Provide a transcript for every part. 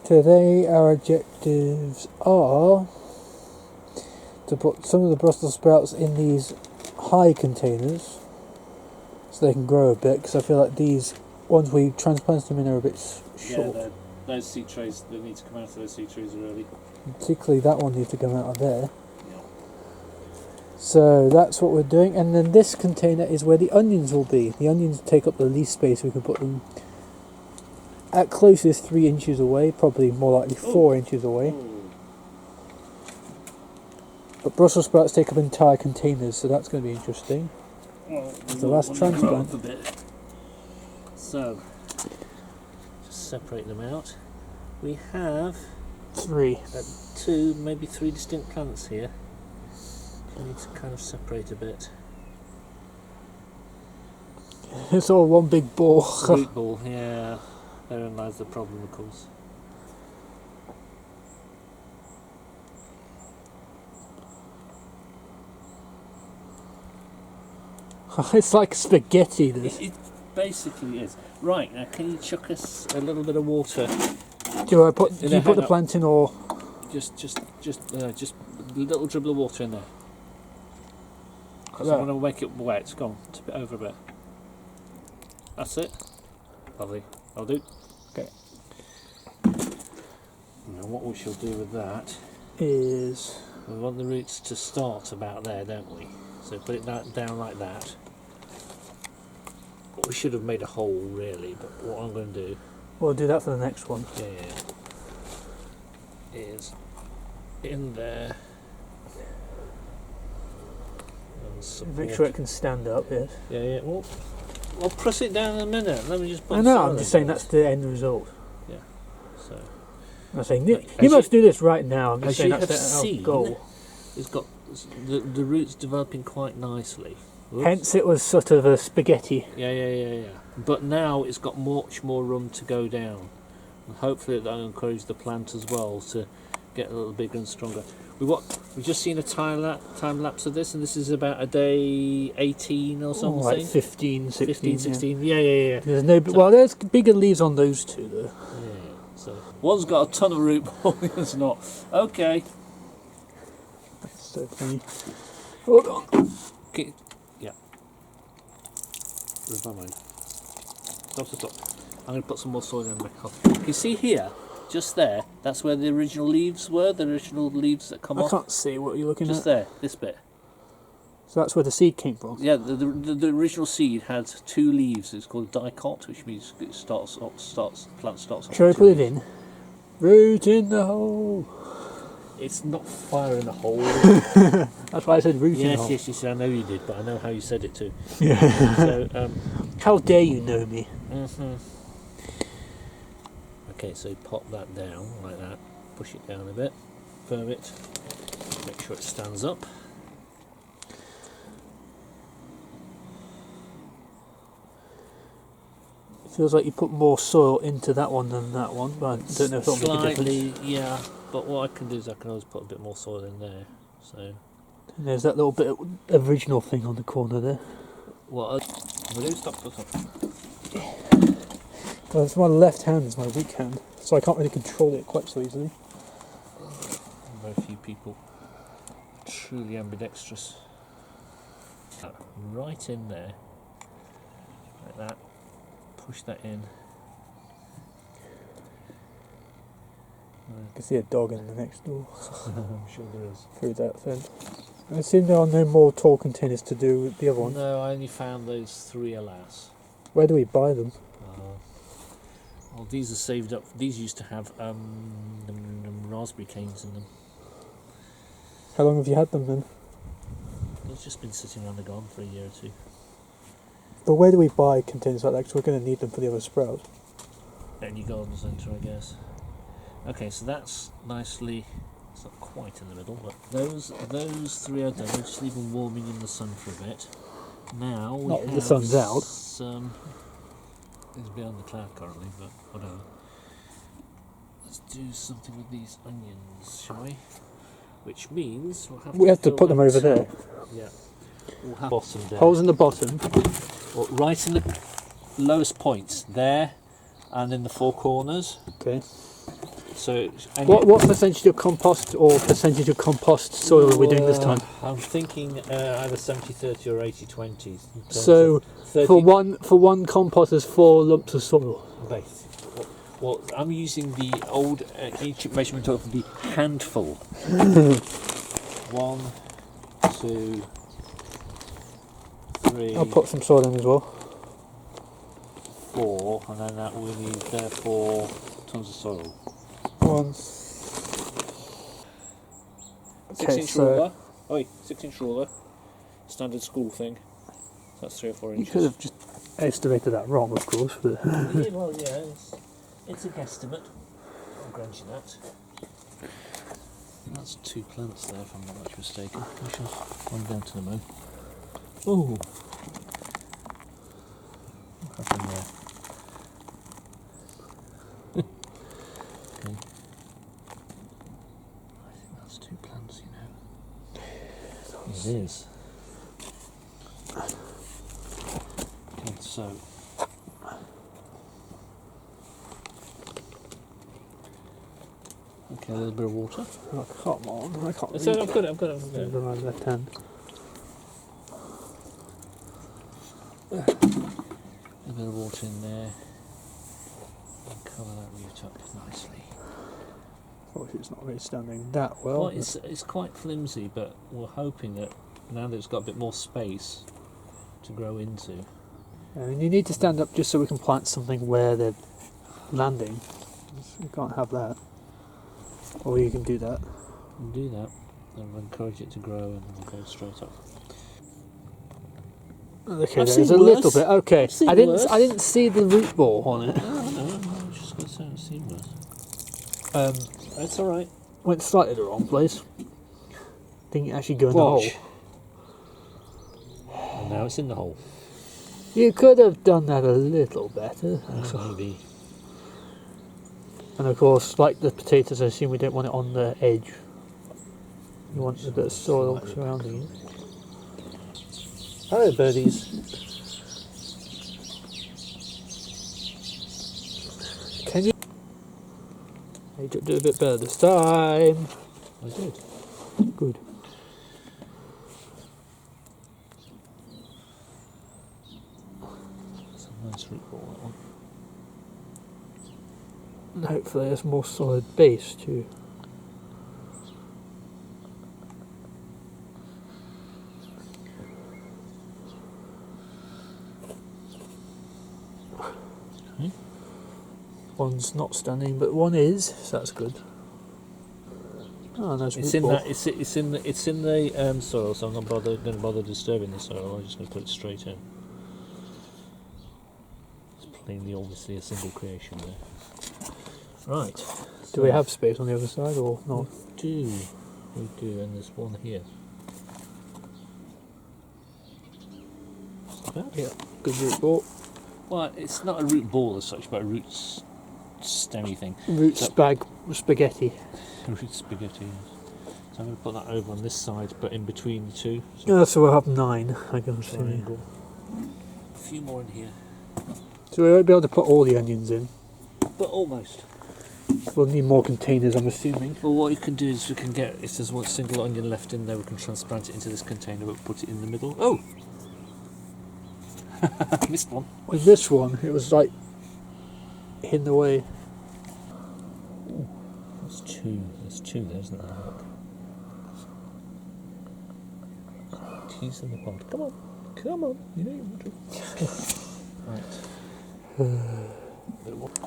Today our objectives are to put some of the Brussels sprouts in these high containers so they can grow a bit, because I feel like these ones we transplanted them in are a bit short. Yeah, those seed trays, they need to come out of those seed trays early. Particularly that one needs to come out of there. Yeah. So that's what we're doing, and then this container is where the onions will be. The onions take up the least space. We can put them at closest 3 inches away, probably more likely 4 inches away. Ooh. But Brussels sprouts take up entire containers, so that's going to be interesting. Well, It's the last transplant. A bit. So, just separate them out. We have 3. 2, maybe 3 distinct plants here. I need to kind of separate a bit. It's all one big ball. Root ball, yeah. Therein lies the problem, of course. It's like spaghetti, this. It basically is. Right, now can you chuck us a little bit of water? Do you put the plant in, or just a little dribble of water in there? Because I want to make it wet. Go on, tip it over a bit. That's it. Lovely. I'll do. Okay. Now what we shall do with that is we want the roots to start about there, don't we? So put it down like that. We should have made a hole really, but what I'm going to do, we'll do that for the next one. Is in there. Make sure it can stand up. Yes. Yeah. Well, I'll press it down in a minute. Let me just. I know. I'm just saying that's the end result. Yeah. So. I'm saying you must do this right now. I'm just saying that's the goal. It's got the roots developing quite nicely. Whoops. Hence, it was sort of a spaghetti. Yeah. But now it's got much more room to go down, and hopefully that'll encourage the plant as well to get a little bigger and stronger. We've just seen a time lapse of this, and this is about a day 18 or something. Like 15, 16. Yeah. There's no. Well, there's bigger leaves on those two though. Yeah. So one's got a ton of root ball, the other's not. Okay. That's so funny. Hold on. Okay. Yeah. Where's my mind? Stop. I'm going to put some more soil in my cup. You see here, just there, that's where the original leaves were, the original leaves that come off. I can't see what you're looking at. Just there, this bit. So that's where the seed came from? Yeah, the original seed had 2 leaves. It's called dicot, which means it the plant starts off. Shall I put it in? Root in the hole. It's not fire in the hole. That's why I said root in the hole. Yes, I know you did, but I know how you said it too. Yeah. So, how dare you know me? Okay, so pop that down like that. Push it down a bit. Firm it. Make sure it stands up. It feels like you put more soil into that one than that one, but I don't know if it'll make a difference. Yeah, but what I can do is I can always put a bit more soil in there. So and there's that little bit of original thing on the corner there. What? Stop. Well, it's my left hand is my weak hand, so I can't really control it quite so easily. Very few people truly ambidextrous. Right in there, like that. Push that in. I can see a dog in the next door. I'm sure there is. Through that fence. I assume there are no more tall containers to do with the other ones. No, I only found those 3, alas. Where do we buy them? Well, these are saved up. These used to have raspberry canes in them. How long have you had them then? It's just been sitting around the garden for a year or 2. But where do we buy containers like that? Because we're going to need them for the other sprouts. Any garden centre, I guess. Okay, so that's nicely. It's not quite in the middle, but those 3 are done. We'll just leave them warming in the sun for a bit. Now we have the sun's out. It's beyond the cloud currently, but whatever. Let's do something with these onions, shall we? Which means we have to put them over there. Yeah. We'll have bottom down. Holes in the bottom. Well, right in the lowest points there, and in the 4 corners. Okay. So What percentage of compost or percentage of compost soil are we doing this time? I'm thinking either 70-30 or 80-20. So 30 for one compost, there's 4 lumps of soil. base. Well, I'm using the old ancient measurement of the handful. 1, 2, 3. I'll put some soil in as well. 4, and then that we need 4 tons of soil. 1. 6-inch ruler. 6-inch ruler. Standard school thing. That's 3 or 4 You inches. could have just estimated that wrong, of course. But Yeah, well, yeah, it's a guesstimate. I'll grant you that. That's 2 plants there, if I'm not much mistaken. We shall one down to the moon. Oh, what happened there? Okay. I think that's 2 plants, you know. It is. Okay, so. Okay, a little bit of water. oh, come on, I can't. So I've got it. It's on my left hand. A bit of water in there. And cover that root up nicely. Obviously, it's not really standing that well. Well, it's quite flimsy, but we're hoping that now that it's got a bit more space to grow into. I mean, you need to stand up just so we can plant something where they're landing. You can't have that. Or you can do that. We'll do that, and we'll encourage it to grow, and we'll go straight up. Okay, I've there's seen a little worse. bit. Okay, I've seen I didn't. worse. I didn't see the root ball on it. No, I was just going to say I've seen worse. That's all right. Went slightly the wrong place. Didn't actually go in Watch. the hole. And now it's in the hole. You could have done that a little better. Maybe. And of course, like the potatoes, I assume we don't want it on the edge. You want a bit of soil surrounding it. Hello, birdies. Can you? You did do a bit better this time. I did. Good. It's a nice root ball, that one. And hopefully, there's more solid base too. Okay. One's not standing, but one is, so that's good. Oh, nice It's root in ball. that. It's in the soil, so I'm not going to bother disturbing the soil. I'm just going to put it straight in. It's plainly, obviously, a single creation there. Right. Do we have space on the other side or not? We do, and there's one here. Not bad. Yeah, good root ball. Well, it's not a root ball as such, but a root stemmy thing. Root So- spaghetti. Root spaghetti. So I'm going to put that over on this side, but in between the two. Yeah, so we'll have 9, I guess. Triangle. A few more in here, So we won't be able to put all the onions in. but almost. We'll need more containers, I'm assuming. Well, what you can do is we can get, if there's one single onion left in there, we can transplant it into this container, but put it in the middle. Oh! Missed one. With this one, it was like in the way. That's 2. There's 2 there, isn't there? Look. Tease in the pond. Come on. Come on. You know you want to. Right. Bit of water.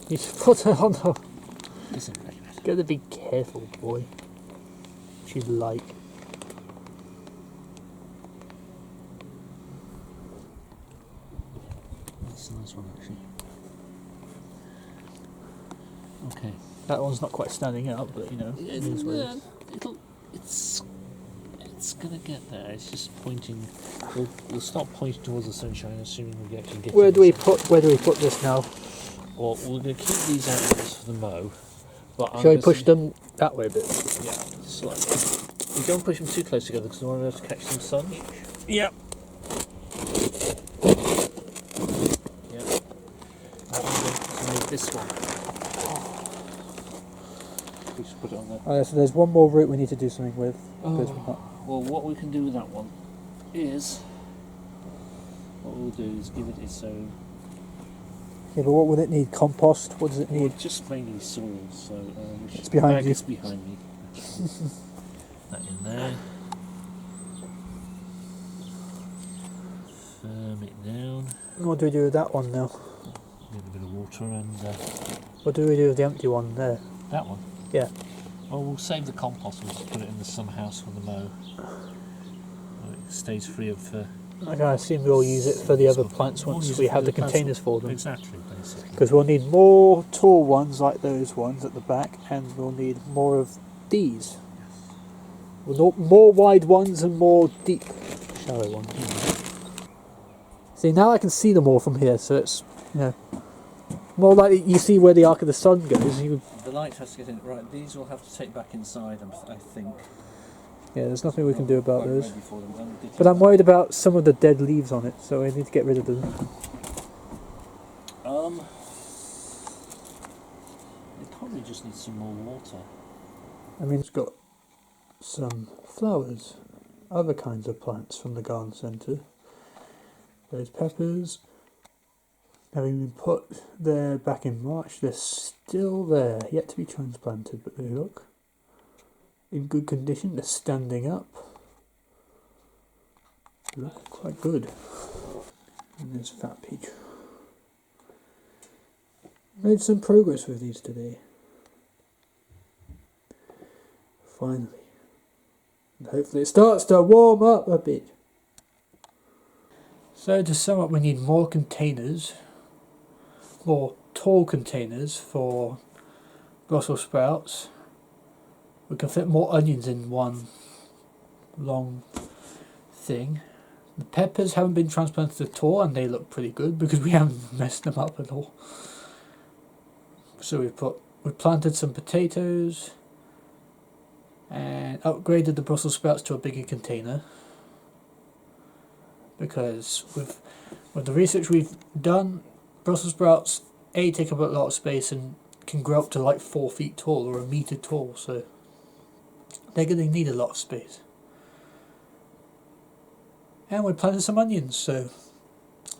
You should put it on the. Listen, very bad. Gotta be careful, boy. She'd like. That's a nice one, actually. Okay. That one's not quite standing up, but you know. It is what it is. It's gonna get there. It's just pointing. We'll start pointing towards the sunshine, assuming we can get. Where do we put this now? Well, we're gonna keep these outwards for the mow. But Shall we push them that way a bit? Yeah, slightly. You don't push them too close together because we want to be able to catch some sun. Yep. Yeah. Now we're going to make this one. put it on there. Oh, yeah, so there's one more root we need to do something with. because we're not- Well, what we can do with that one is, what we'll do is give it its own. Yeah, but what would it need? Compost? What does it Well, need? just mainly soil. So It's behind bag you. is behind me. That in there. Firm it down. What do we do with that one now? Need a bit of water and What do we do with the empty one there? that one. Yeah. Well, we'll save the compost. We'll just put it in the summer house for the mow. It stays free of. I assume we'll use it for the other plants We'll once use we it for have the plants. containers for them. Exactly, basically. Because we'll need more tall ones like those ones at the back, and we'll need more of these. We'll need more wide ones and more deep, shallow ones. See, now I can see them all from here, so it's, you know, more like you see where the arc of the sun goes. The light has to get in. Right, these we'll have to take back inside, I think. Yeah, there's nothing we can do about Quite those. ready for them. But I'm worried about some of the dead leaves on it, so I need to get rid of them. It probably just needs some more water. I mean, it's got some flowers, other kinds of plants from the garden centre. Those peppers, having been put there back in March, they're still there, yet to be transplanted, but they look in good condition. They're standing up. They look quite good. And there's Fat Peach. Made some progress with these today. Finally. And hopefully it starts to warm up a bit. So to sum up, we need more containers, more tall containers for Brussels sprouts. We can fit more onions in one long thing. The peppers haven't been transplanted at all, and they look pretty good because we haven't messed them up at all. So we've planted some potatoes and upgraded the Brussels sprouts to a bigger container, because with the research we've done, Brussels sprouts take up a lot of space and can grow up to like 4 feet tall or a metre tall, so they're going to need a lot of space. And we planted some onions, so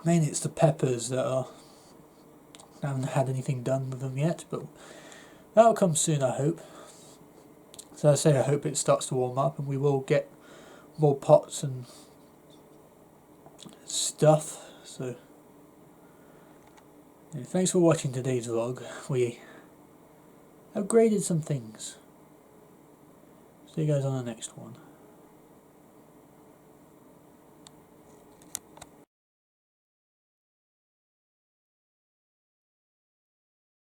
mainly it's the peppers that I haven't had anything done with them yet, but that'll come soon, I hope. So I say I hope it starts to warm up and we will get more pots and stuff. So yeah, thanks for watching today's vlog. We upgraded some things. See you guys on the next one.